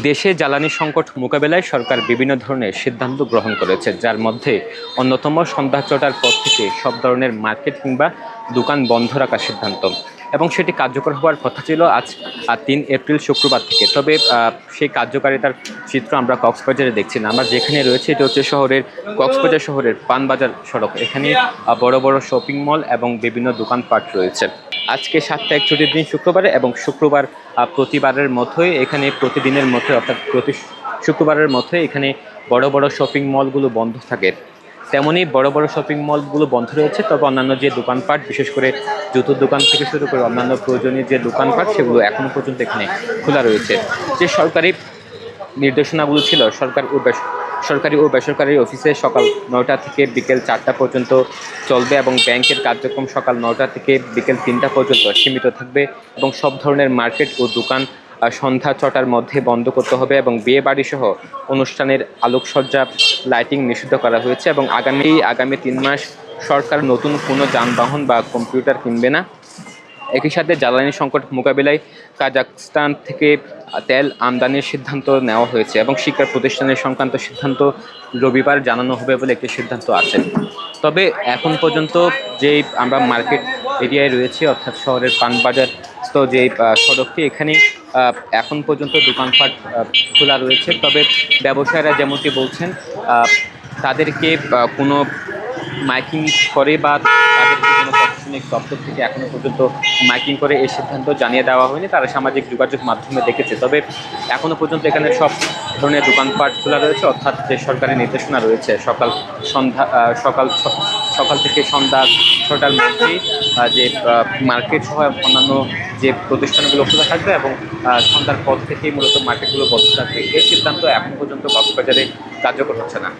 দেশে জ্বালানি সংকট মোকাবেলায় সরকার বিভিন্ন ধরনের সিদ্ধান্ত গ্রহণ করেছে, যার মধ্যে অন্যতম সন্ধ্যা ৬টার পর থেকে সব ধরনের মার্কেট কিংবা দোকান বন্ধ রাখার সিদ্ধান্ত, এবং সেটি কার্যকর হওয়ার কথা ছিল আজ ৩ এপ্রিল শুক্রবার থেকে। তবে সেই কার্যকারিতার চিত্র আমরা কক্সবাজারে দেখছি না। আমরা যেখানে রয়েছে এটা হচ্ছে কক্সবাজার শহরের পানবাজার সড়ক। এখানে বড় বড় শপিং মল এবং বিভিন্ন দোকানপাট রয়েছে। আজকে ৭ তারিখ ছুটির দিন শুক্রবারে, এবং শুক্রবার প্রতিবারের মতোই এখানে প্রতিদিনের মতো অর্থাৎ প্রতি শুক্রবারের মতোই এখানে বড় বড় শপিং মলগুলো বন্ধ থাকে। তেমনই বড় বড় শপিং মলগুলো বন্ধ রয়েছে, তবে অন্যান্য যে দোকানপাট, বিশেষ করে জুতোর দোকান থেকে শুরু করে অন্যান্য প্রয়োজনীয় যে দোকানপাট, সেগুলো এখনও পর্যন্ত এখানে খোলা রয়েছে। যে সরকারি নির্দেশনাগুলো ছিল সরকারি ও বেসরকারি অফিসে সকাল ৯টা থেকে বিকেল ৪টা পর্যন্ত চলবে, এবং ব্যাংকের কার্যক্রম সকাল ৯টা থেকে বিকেল ৩টা পর্যন্ত সীমিত থাকবে, এবং সব ধরনের মার্কেট ও দোকান সন্ধ্যা ৬টার মধ্যে বন্ধ করতে হবে, এবং বিয়ে বাড়ি সহ অনুষ্ঠানের আলোকসজ্জা লাইটিং নিষিদ্ধ করা হয়েছে। এবং আগামী ৩ মাস সরকার নতুন কোনো যানবাহন বা কম্পিউটার কিনবে না। একই সাথে জ্বালানি সংকট মোকাবিলায় কাজাখস্তান থেকে তেল আমদানির সিদ্ধান্ত নেওয়া হয়েছে, এবং শিক্ষা প্রতিষ্ঠানের সংক্রান্ত সিদ্ধান্ত রবিবার জানানো হবে বলে একটি সিদ্ধান্ত আছে। তবে এখন পর্যন্ত যেই আমরা মার্কেট এরিয়ায় রয়েছে, অর্থাৎ শহরের পানবাজার যে সড়কটি, এখানে এখন পর্যন্ত দোকানপাট খোলা রয়েছে। তবে ব্যবসায়ীরা যেমনটি বলছেন, তাদেরকে কোনো মাইকিং করে বা তাদেরকে কোনো প্রশাসনিক দপ্তর থেকে এখনও পর্যন্ত মাইকিং করে এই সিদ্ধান্ত জানিয়ে দেওয়া হয়নি। তারা সামাজিক যোগাযোগ মাধ্যমে দেখেছে। তবে এখনও পর্যন্ত এখানে সব ধরনের দোকানপাট খোলা রয়েছে, অর্থাৎ যে সরকারি নির্দেশনা রয়েছে সকাল থেকে সন্ধ্যা ৬টার মধ্যেই যে মার্কেট সহ অন্যান্য যে প্রতিষ্ঠানগুলো খোলা থাকবে, এবং সন্ধ্যার পর থেকেই মূলত মার্কেটগুলো বন্ধ থাকবে। এই সিদ্ধান্ত এখন পর্যন্ত কক্সবাজারে কার্যকর হচ্ছে না।